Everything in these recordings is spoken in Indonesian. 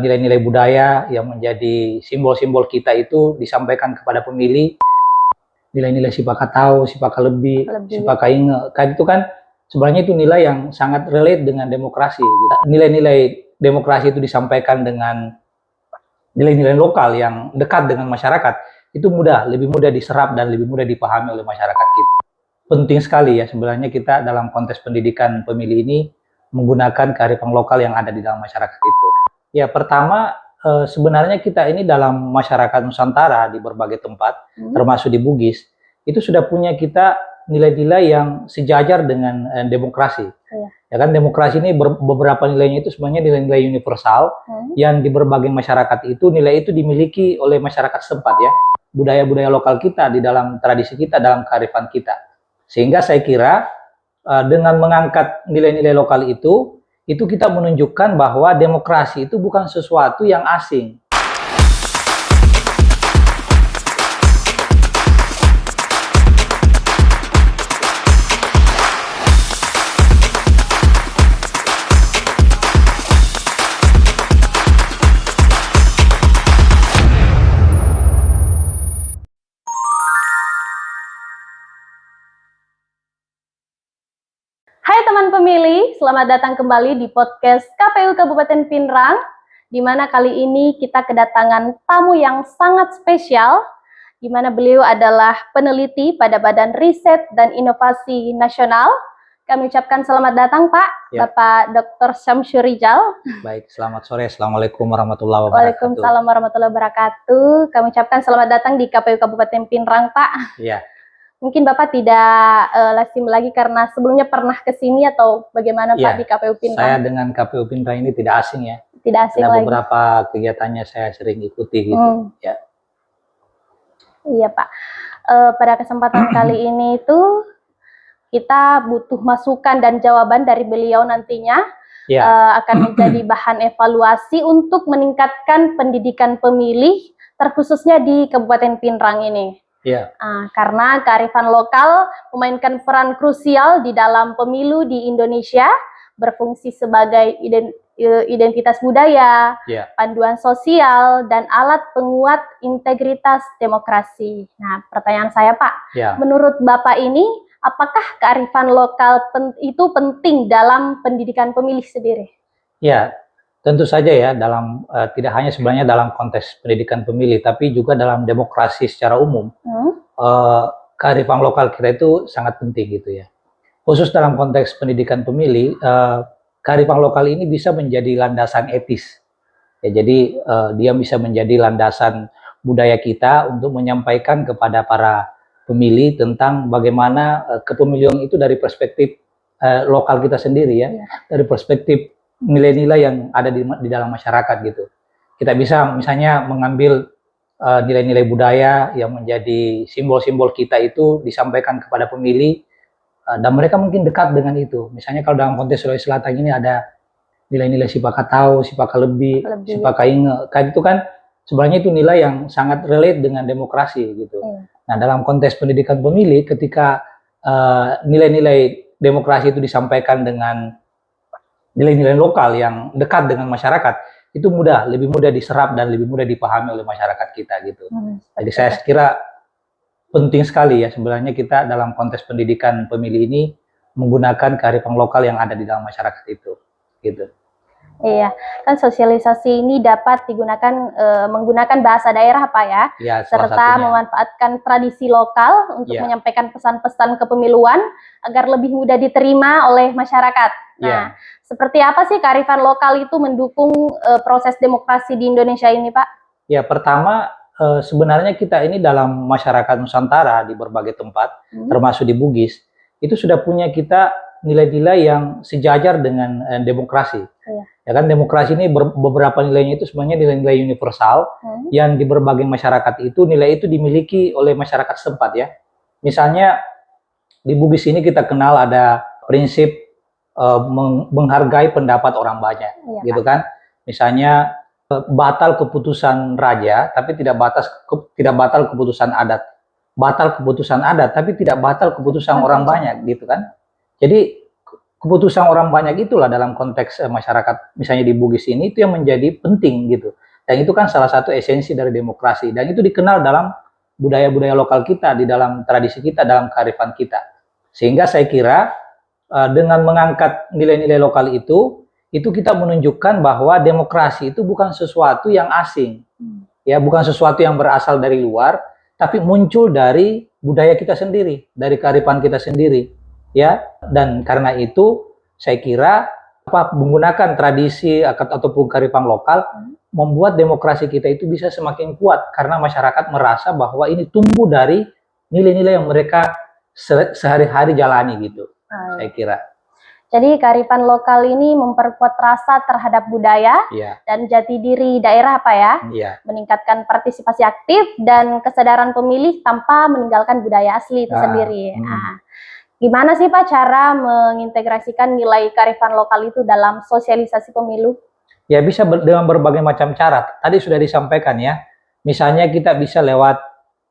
nilai-nilai budaya yang menjadi simbol-simbol kita itu disampaikan kepada pemilih. Nilai-nilai sipaka tahu, sipaka lebih, sipaka inge. Kan itu kan sebenarnya itu nilai yang sangat relate dengan demokrasi. Nilai-nilai demokrasi itu disampaikan dengan nilai-nilai lokal yang dekat dengan masyarakat. Itu lebih mudah diserap dan lebih mudah dipahami oleh masyarakat kita. Penting sekali ya sebenarnya kita dalam konteks pendidikan pemilih ini menggunakan kearifan lokal yang ada di dalam masyarakat itu. Ya pertama sebenarnya kita ini dalam masyarakat Nusantara di berbagai tempat, termasuk di Bugis, itu sudah punya kita nilai-nilai yang sejajar dengan demokrasi. Ya kan demokrasi ini beberapa nilainya itu sebenarnya nilai-nilai universal yang di berbagai masyarakat itu nilai itu dimiliki oleh masyarakat setempat ya. Budaya-budaya lokal kita di dalam tradisi kita, dalam kearifan kita. Sehingga saya kira dengan mengangkat nilai-nilai lokal itu kita menunjukkan bahwa demokrasi itu bukan sesuatu yang asing. Hai teman pemilih, selamat datang kembali di podcast KPU Kabupaten Pinrang, di mana kali ini kita kedatangan tamu yang sangat spesial, di mana beliau adalah peneliti pada Badan Riset dan Inovasi Nasional. Kami ucapkan selamat datang Pak, ya. Bapak Dr. Syamsur Rijal. Baik, selamat sore. Assalamualaikum warahmatullahi wabarakatuh. Waalaikumsalam warahmatullahi wabarakatuh. Kami ucapkan selamat datang di KPU Kabupaten Pinrang Pak. Iya. Mungkin Bapak tidak lazim lagi karena sebelumnya pernah ke sini atau bagaimana Pak di KPU Pinrang? Saya dengan KPU Pinrang ini tidak asing ya. Tidak asing lagi. Beberapa kegiatannya saya sering ikuti gitu. Ya. Iya Pak. Pada kesempatan kali ini itu kita butuh masukan dan jawaban dari beliau nantinya. Akan menjadi bahan evaluasi untuk meningkatkan pendidikan pemilih terkhususnya di Kabupaten Pinrang ini. Karena kearifan lokal memainkan peran krusial di dalam pemilu di Indonesia, berfungsi sebagai identitas budaya, panduan sosial, dan alat penguat integritas demokrasi. Nah, pertanyaan saya Pak, menurut Bapak ini, apakah kearifan lokal itu penting dalam pendidikan pemilih sendiri? Ya, tentu saja ya, dalam tidak hanya sebenarnya dalam konteks pendidikan pemilih, tapi juga dalam demokrasi secara umum. Kearifan lokal kita itu sangat penting gitu ya. Khusus dalam konteks pendidikan pemilih, kearifan lokal ini bisa menjadi landasan etis. Ya, jadi dia bisa menjadi landasan budaya kita untuk menyampaikan kepada para pemilih tentang bagaimana kepemilian itu dari perspektif lokal kita sendiri ya, dari perspektif nilai-nilai yang ada di dalam masyarakat gitu. Kita bisa misalnya mengambil nilai-nilai budaya yang menjadi simbol-simbol kita itu disampaikan kepada pemilih dan mereka mungkin dekat dengan itu. Misalnya kalau dalam konteks Sulawesi Selatan ini ada nilai-nilai sipaka tahu, sipaka lebih, sipaka inge. Kan itu kan sebenarnya itu nilai yang sangat relate dengan demokrasi gitu. Nah, dalam konteks pendidikan pemilih ketika nilai-nilai demokrasi itu disampaikan dengan nilai-nilai lokal yang dekat dengan masyarakat, itu lebih mudah diserap dan lebih mudah dipahami oleh masyarakat kita gitu. Jadi saya kira penting sekali ya sebenarnya kita dalam konteks pendidikan pemilih ini menggunakan kearifan lokal yang ada di dalam masyarakat itu gitu. Iya, kan sosialisasi ini dapat digunakan menggunakan bahasa daerah Pak ya, serta memanfaatkan tradisi lokal untuk menyampaikan pesan-pesan kepemiluan agar lebih mudah diterima oleh masyarakat. Nah, seperti apa sih kearifan lokal itu mendukung proses demokrasi di Indonesia ini Pak? Ya, pertama sebenarnya kita ini dalam masyarakat Nusantara di berbagai tempat, termasuk di Bugis, itu sudah punya kita nilai-nilai yang sejajar dengan demokrasi. Ya kan demokrasi ini beberapa nilainya itu sebenarnya nilai-nilai universal yang di berbagai masyarakat itu nilai itu dimiliki oleh masyarakat setempat ya. Misalnya di Bugis ini kita kenal ada prinsip menghargai pendapat orang banyak, gitu kan? Misalnya batal keputusan raja tapi tidak batal keputusan adat. Batal keputusan adat tapi tidak batal keputusan orang banyak gitu kan. Jadi keputusan orang banyak itulah dalam konteks masyarakat, misalnya di Bugis ini, itu yang menjadi penting gitu. Dan itu kan salah satu esensi dari demokrasi. Dan itu dikenal dalam budaya-budaya lokal kita, di dalam tradisi kita, dalam kearifan kita. Sehingga saya kira dengan mengangkat nilai-nilai lokal itu kita menunjukkan bahwa demokrasi itu bukan sesuatu yang asing. Ya, bukan sesuatu yang berasal dari luar, tapi muncul dari budaya kita sendiri, dari kearifan kita sendiri. Ya, dan karena itu saya kira menggunakan tradisi ataupun kearifan lokal membuat demokrasi kita itu bisa semakin kuat karena masyarakat merasa bahwa ini tumbuh dari nilai-nilai yang mereka sehari-hari jalani gitu. Saya kira. Jadi kearifan lokal ini memperkuat rasa terhadap budaya dan jati diri daerah Pak ya, meningkatkan partisipasi aktif dan kesadaran pemilih tanpa meninggalkan budaya asli itu sendiri. Nah, gimana sih Pak cara mengintegrasikan nilai kearifan lokal itu dalam sosialisasi pemilu? Ya bisa dengan berbagai macam cara. Tadi sudah disampaikan ya. Misalnya kita bisa lewat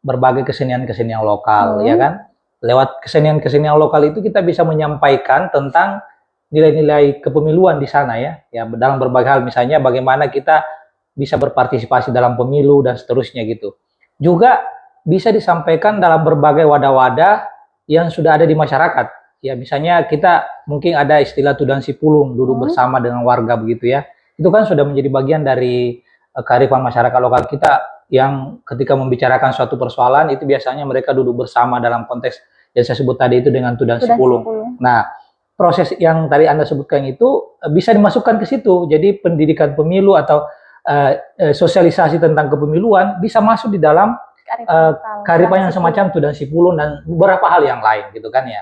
berbagai kesenian-kesenian lokal, ya kan? Lewat kesenian-kesenian lokal itu kita bisa menyampaikan tentang nilai-nilai kepemiluan di sana ya. Ya dalam berbagai hal, misalnya bagaimana kita bisa berpartisipasi dalam pemilu dan seterusnya gitu. Juga bisa disampaikan dalam berbagai wadah-wadah yang sudah ada di masyarakat. Ya misalnya kita mungkin ada istilah Tudan Sipulung, duduk bersama dengan warga begitu ya. Itu kan sudah menjadi bagian dari kearifan masyarakat lokal kita yang ketika membicarakan suatu persoalan itu biasanya mereka duduk bersama dalam konteks yang saya sebut tadi itu dengan Tudan Sipulung. Nah, proses yang tadi Anda sebutkan itu bisa dimasukkan ke situ. Jadi pendidikan pemilu atau sosialisasi tentang kepemiluan bisa masuk di dalam kearifan yang semacam Tudan Sipulung dan beberapa hal yang lain gitu kan ya.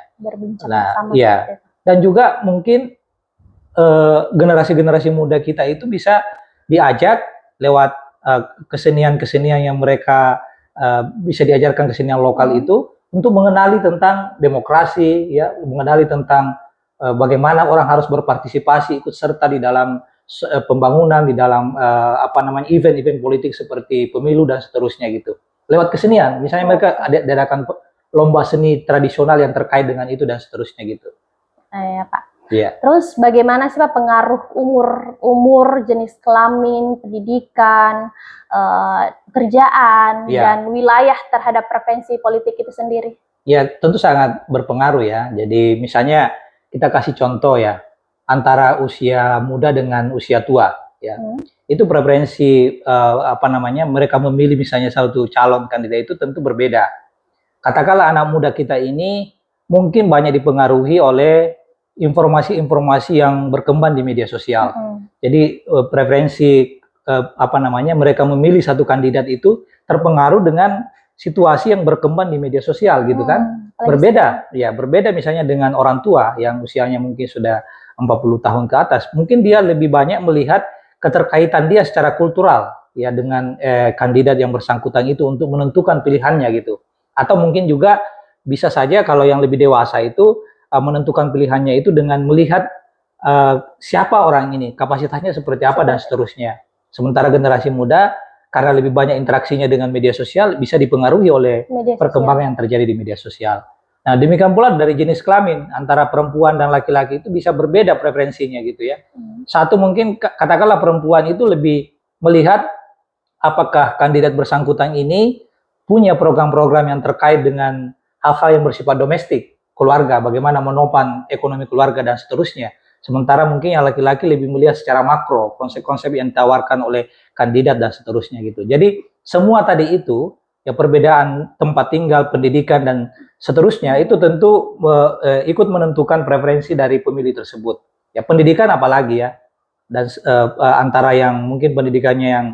Nah, iya. Dan juga mungkin generasi-generasi muda kita itu bisa diajak lewat kesenian-kesenian yang mereka bisa diajarkan kesenian lokal itu untuk mengenali tentang demokrasi, ya, mengenali tentang bagaimana orang harus berpartisipasi, ikut serta di dalam pembangunan, di dalam event-event politik seperti pemilu dan seterusnya gitu. Lewat kesenian, misalnya mereka adakan lomba seni tradisional yang terkait dengan itu dan seterusnya gitu. Ya Pak. Yeah. Terus bagaimana sih Pak pengaruh umur, jenis kelamin, pendidikan, kerjaan dan wilayah terhadap preferensi politik itu sendiri? Ya tentu sangat berpengaruh ya. Jadi misalnya kita kasih contoh ya antara usia muda dengan usia tua ya. Itu preferensi mereka memilih misalnya satu calon kandidat itu tentu berbeda. Katakanlah anak muda kita ini mungkin banyak dipengaruhi oleh informasi-informasi yang berkembang di media sosial. Jadi preferensi mereka memilih satu kandidat itu terpengaruh dengan situasi yang berkembang di media sosial gitu kan. Berbeda ya, berbeda misalnya dengan orang tua yang usianya mungkin sudah 40 tahun ke atas. Mungkin dia lebih banyak melihat keterkaitan dia secara kultural ya dengan kandidat yang bersangkutan itu untuk menentukan pilihannya gitu. Atau mungkin juga bisa saja kalau yang lebih dewasa itu menentukan pilihannya itu dengan melihat siapa orang ini, kapasitasnya seperti apa dan seterusnya. Sementara generasi muda karena lebih banyak interaksinya dengan media sosial bisa dipengaruhi oleh perkembangan yang terjadi di media sosial. Nah, demikian pula dari jenis kelamin antara perempuan dan laki-laki itu bisa berbeda preferensinya gitu ya. Satu mungkin katakanlah perempuan itu lebih melihat apakah kandidat bersangkutan ini punya program-program yang terkait dengan hal-hal yang bersifat domestik, keluarga, bagaimana menopang ekonomi keluarga dan seterusnya. Sementara mungkin yang laki-laki lebih melihat secara makro, konsep-konsep yang ditawarkan oleh kandidat dan seterusnya gitu. Jadi semua tadi itu, ya perbedaan tempat tinggal, pendidikan dan seterusnya itu tentu ikut menentukan preferensi dari pemilih tersebut. Ya pendidikan apalagi ya, dan antara yang mungkin pendidikannya yang,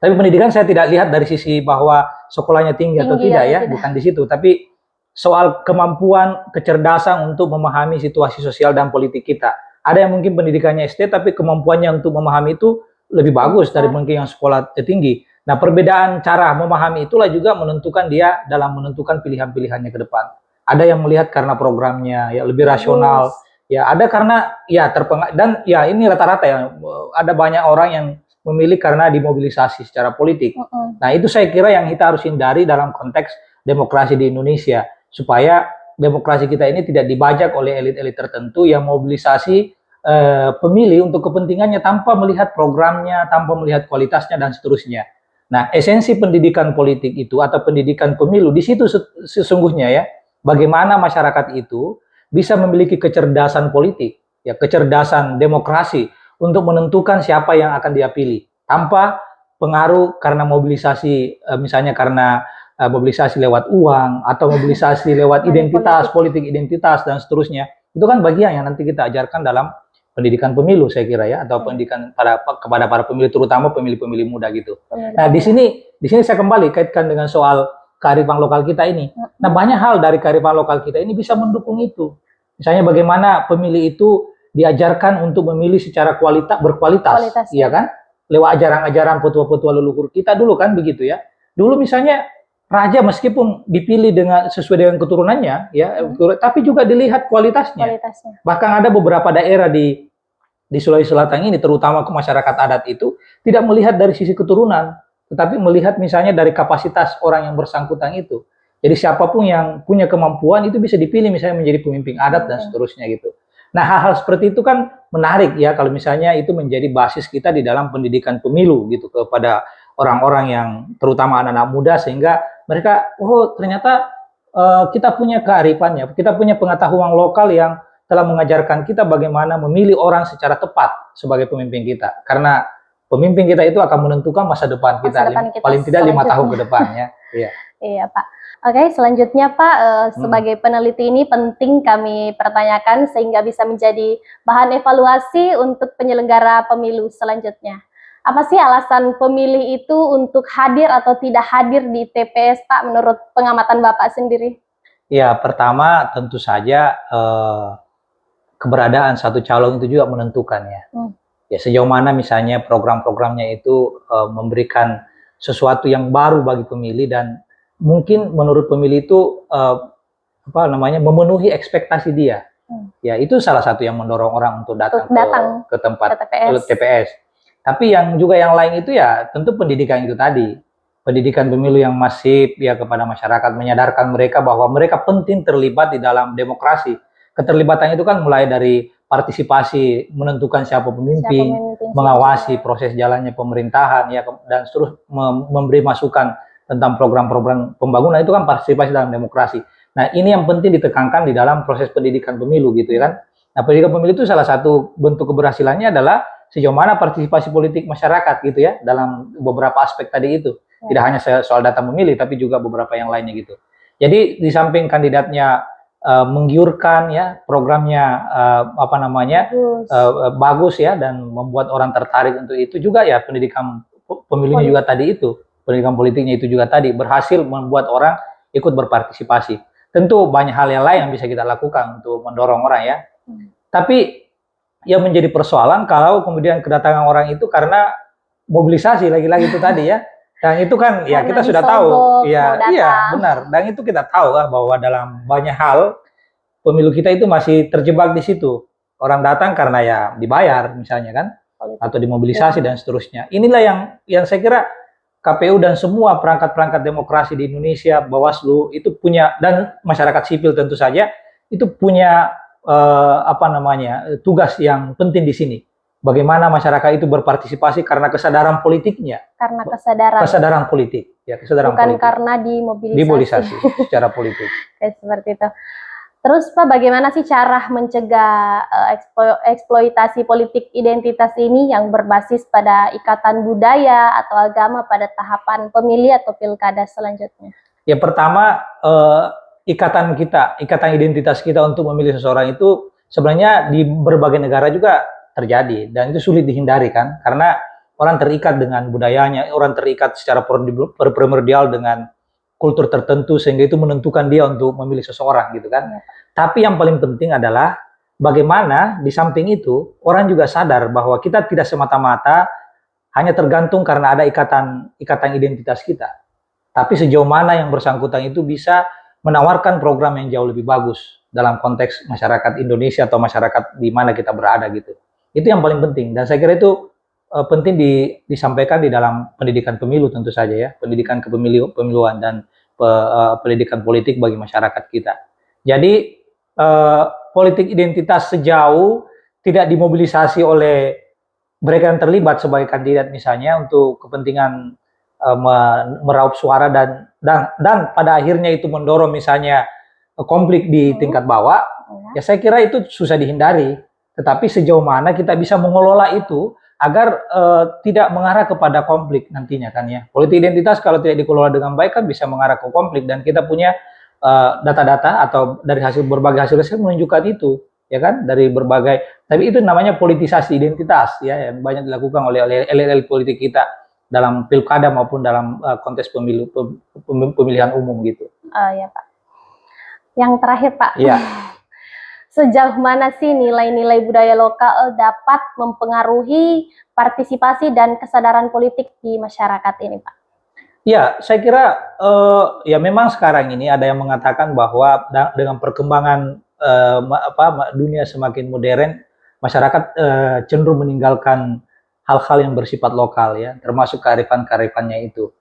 tapi pendidikan saya tidak lihat dari sisi bahwa sekolahnya tinggi atau tidak ya, bukan di situ, tapi soal kemampuan, kecerdasan untuk memahami situasi sosial dan politik kita. Ada yang mungkin pendidikannya SD, tapi kemampuannya untuk memahami itu lebih bagus dari mungkin yang sekolah tinggi. Nah, perbedaan cara memahami itulah juga menentukan dia dalam menentukan pilihan-pilihannya ke depan. Ada yang melihat karena programnya ya lebih rasional, ya ada karena ya terpengaruh, dan ya ini rata-rata ya ada banyak orang yang memilih karena dimobilisasi secara politik. Nah, itu saya kira yang kita harus hindari dalam konteks demokrasi di Indonesia. Supaya demokrasi kita ini tidak dibajak oleh elit-elit tertentu yang mobilisasi pemilih untuk kepentingannya tanpa melihat programnya, tanpa melihat kualitasnya dan seterusnya. Nah, esensi pendidikan politik itu atau pendidikan pemilu di situ sesungguhnya ya, bagaimana masyarakat itu bisa memiliki kecerdasan politik, ya, kecerdasan demokrasi untuk menentukan siapa yang akan dia pilih tanpa pengaruh karena mobilisasi, misalnya karena mobilisasi lewat uang atau mobilisasi lewat identitas, politik identitas dan seterusnya. Itu kan bagian yang nanti kita ajarkan dalam pendidikan pemilu saya kira ya, atau pendidikan kepada para pemilih, terutama pemilih-pemilih muda gitu. Nah, di sini saya kembali kaitkan dengan soal kearifan lokal kita ini. Nah, banyak hal dari kearifan lokal kita ini bisa mendukung itu. Misalnya bagaimana pemilih itu diajarkan untuk memilih secara berkualitas, iya kan? Lewat ajaran-ajaran petua-petua leluhur kita dulu kan begitu ya. Dulu misalnya raja meskipun dipilih sesuai dengan keturunannya ya, tapi juga dilihat kualitasnya. Bahkan ada beberapa daerah di Sulawesi Selatan ini, terutama ke masyarakat adat itu tidak melihat dari sisi keturunan, tetapi melihat misalnya dari kapasitas orang yang bersangkutan itu. Jadi siapapun yang punya kemampuan itu bisa dipilih misalnya menjadi pemimpin adat dan seterusnya gitu. Nah, hal-hal seperti itu kan menarik ya kalau misalnya itu menjadi basis kita di dalam pendidikan pemilu gitu kepada orang-orang yang terutama anak-anak muda, sehingga mereka ternyata kita punya kearifannya, kita punya pengetahuan lokal yang telah mengajarkan kita bagaimana memilih orang secara tepat sebagai pemimpin kita. Karena pemimpin kita itu akan menentukan masa depan kita paling tidak 5 tahun ke depannya. Iya. Iya, Pak. Oke, selanjutnya Pak, sebagai peneliti ini penting kami pertanyakan sehingga bisa menjadi bahan evaluasi untuk penyelenggara pemilu selanjutnya. Apa sih alasan pemilih itu untuk hadir atau tidak hadir di TPS, Pak, menurut pengamatan Bapak sendiri? Ya, pertama tentu saja keberadaan satu calon itu juga menentukan ya. Ya, sejauh mana misalnya program-programnya itu memberikan sesuatu yang baru bagi pemilih dan mungkin menurut pemilih itu memenuhi ekspektasi dia. Ya, itu salah satu yang mendorong orang untuk datang ke tempat TPS. Tapi yang lain itu ya tentu pendidikan itu tadi. Pendidikan pemilu yang masif ya kepada masyarakat, menyadarkan mereka bahwa mereka penting terlibat di dalam demokrasi. Keterlibatan itu kan mulai dari partisipasi, menentukan siapa pemimpin, mengawasi proses jalannya pemerintahan ya, dan terus memberi masukan tentang program-program pembangunan. Itu kan partisipasi dalam demokrasi. Nah, ini yang penting ditekankan di dalam proses pendidikan pemilu gitu ya kan. Nah, pendidikan pemilu itu salah satu bentuk keberhasilannya adalah sejauh mana partisipasi politik masyarakat gitu ya dalam beberapa aspek tadi itu. Tidak hanya soal data memilih tapi juga beberapa yang lainnya gitu. Jadi di samping kandidatnya menggiurkan ya, programnya bagus ya dan membuat orang tertarik untuk itu, juga ya pendidikan pemilunya juga tadi itu, pendidikan politiknya itu juga tadi berhasil membuat orang ikut berpartisipasi. Tentu banyak hal yang lain yang bisa kita lakukan untuk mendorong orang ya. Tapi yang menjadi persoalan kalau kemudian kedatangan orang itu karena mobilisasi lagi-lagi itu tadi ya. Dan itu kan ya kita sudah tahu, iya benar. Dan itu kita tahu lah bahwa dalam banyak hal pemilu kita itu masih terjebak di situ. Orang datang karena ya dibayar misalnya kan, atau dimobilisasi dan seterusnya. Inilah yang saya kira KPU dan semua perangkat-perangkat demokrasi di Indonesia, Bawaslu itu punya, dan masyarakat sipil tentu saja itu punya tugas yang penting di sini. Bagaimana masyarakat itu berpartisipasi karena kesadaran politiknya. Karena kesadaran politik, ya kesadaran bukan politik. Karena dimobilisasi secara politik. Oke, seperti itu. Terus Pak, bagaimana sih cara mencegah eksploitasi politik identitas ini yang berbasis pada ikatan budaya atau agama pada tahapan pemilih atau pilkada selanjutnya? Ya, pertama ikatan identitas kita untuk memilih seseorang itu sebenarnya di berbagai negara juga terjadi, dan itu sulit dihindari kan, karena orang terikat dengan budayanya, orang terikat secara primordial dengan kultur tertentu sehingga itu menentukan dia untuk memilih seseorang gitu kan. Ya. Tapi yang paling penting adalah bagaimana di samping itu orang juga sadar bahwa kita tidak semata-mata hanya tergantung karena ada ikatan identitas kita. Tapi sejauh mana yang bersangkutan itu bisa menawarkan program yang jauh lebih bagus dalam konteks masyarakat Indonesia atau masyarakat di mana kita berada gitu. Itu yang paling penting, dan saya kira itu penting disampaikan di dalam pendidikan pemilu tentu saja ya, pendidikan kepemiluan dan pendidikan politik bagi masyarakat kita. Jadi politik identitas sejauh tidak dimobilisasi oleh mereka yang terlibat sebagai kandidat misalnya untuk kepentingan meraup suara dan pada akhirnya itu mendorong misalnya konflik di tingkat bawah, ya saya kira itu susah dihindari. Tetapi sejauh mana kita bisa mengelola itu agar tidak mengarah kepada konflik nantinya kan ya. Politik identitas kalau tidak dikelola dengan baik kan bisa mengarah ke konflik, dan kita punya data-data atau dari berbagai hasil riset menunjukkan itu, ya kan, dari berbagai. Tapi itu namanya politisasi identitas ya, yang banyak dilakukan oleh elit-elit politik kita dalam pilkada maupun dalam konteks pemilihan umum gitu. Ya Pak. Yang terakhir Pak. Ya. Sejauh mana sih nilai-nilai budaya lokal dapat mempengaruhi partisipasi dan kesadaran politik di masyarakat ini, Pak? Ya, saya kira ya memang sekarang ini ada yang mengatakan bahwa dengan perkembangan dunia semakin modern, masyarakat cenderung meninggalkan hal-hal yang bersifat lokal ya, termasuk kearifan-kearifannya itu.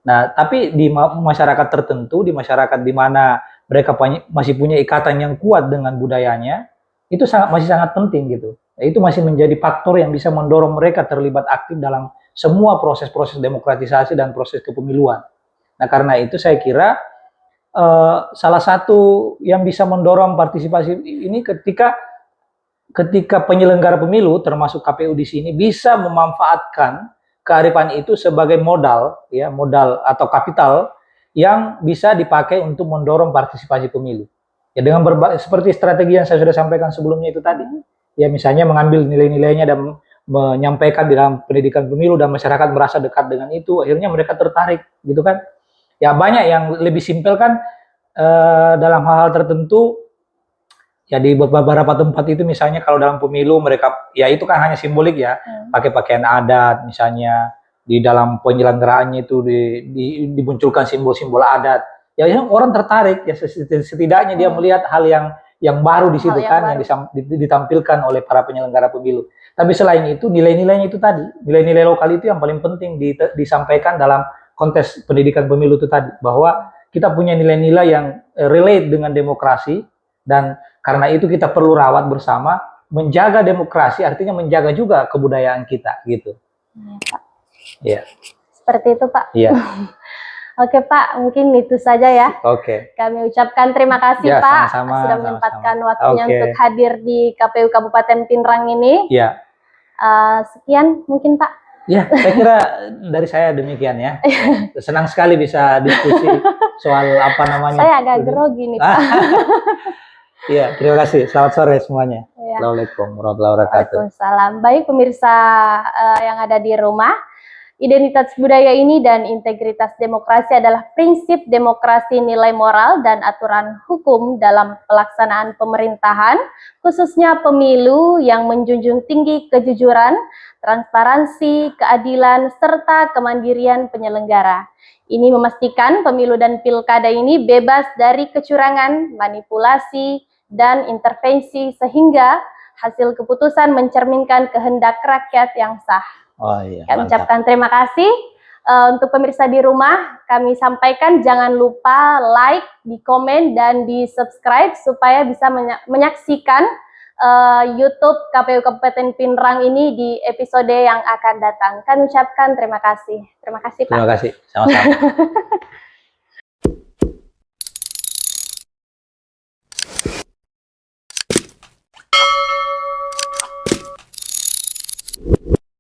Nah, tapi di masyarakat tertentu, di masyarakat di mana mereka masih punya ikatan yang kuat dengan budayanya, itu masih sangat penting gitu. Itu masih menjadi faktor yang bisa mendorong mereka terlibat aktif dalam semua proses-proses demokratisasi dan proses kepemiluan. Nah, karena itu saya kira salah satu yang bisa mendorong partisipasi ini ketika penyelenggara pemilu termasuk KPU di sini bisa memanfaatkan kearifan itu sebagai modal ya, modal atau kapital yang bisa dipakai untuk mendorong partisipasi pemilu. Ya dengan seperti strategi yang saya sudah sampaikan sebelumnya itu tadi. Ya misalnya mengambil nilai-nilainya dan menyampaikan di dalam pendidikan pemilu dan masyarakat merasa dekat dengan itu, akhirnya mereka tertarik gitu kan. Ya banyak yang lebih simpel kan dalam hal-hal tertentu. Ya di beberapa tempat itu misalnya kalau dalam pemilu mereka, ya itu kan hanya simbolik ya, pakai pakaian adat misalnya, di dalam penyelenggaraannya itu dimunculkan simbol-simbol adat. Ya orang tertarik ya, setidaknya dia melihat hal yang baru di situ kan, yang ditampilkan oleh para penyelenggara pemilu. Tapi selain itu nilai-nilainya itu tadi, nilai-nilai lokal itu yang paling penting disampaikan dalam konteks pendidikan pemilu itu tadi, bahwa kita punya nilai-nilai yang relate dengan demokrasi, dan karena itu kita perlu rawat bersama. Menjaga demokrasi artinya menjaga juga kebudayaan kita gitu. Ya, Pak. Ya. Seperti itu Pak. Iya. Oke Pak, mungkin itu saja ya. Oke. Kami ucapkan terima kasih Ya, Pak sama-sama, sudah menyempatkan waktunya Oke. untuk hadir di KPU Kabupaten Pinrang ini. Ya. Sekian mungkin Pak. Ya, saya kira dari saya demikian ya. Senang sekali bisa diskusi soal apa namanya. Saya agak grogi nih Pak. Iya, terima kasih. Selamat sore semuanya. Ya. Assalamualaikum warahmatullahi wabarakatuh. Waalaikumsalam. Baik pemirsa yang ada di rumah, identitas budaya ini dan integritas demokrasi adalah prinsip demokrasi, nilai moral dan aturan hukum dalam pelaksanaan pemerintahan, khususnya pemilu yang menjunjung tinggi kejujuran, transparansi, keadilan, serta kemandirian penyelenggara. Ini memastikan pemilu dan pilkada ini bebas dari kecurangan, manipulasi, dan intervensi sehingga hasil keputusan mencerminkan kehendak rakyat yang sah. Oh iya. Kami ucapkan terima kasih. Untuk pemirsa di rumah, kami sampaikan jangan lupa like, di komen, dan di subscribe supaya bisa menyaksikan YouTube KPU Kabupaten Pinrang ini di episode yang akan datang. Kami ucapkan terima kasih. Terima kasih Pak. Terima kasih. Sama-sama.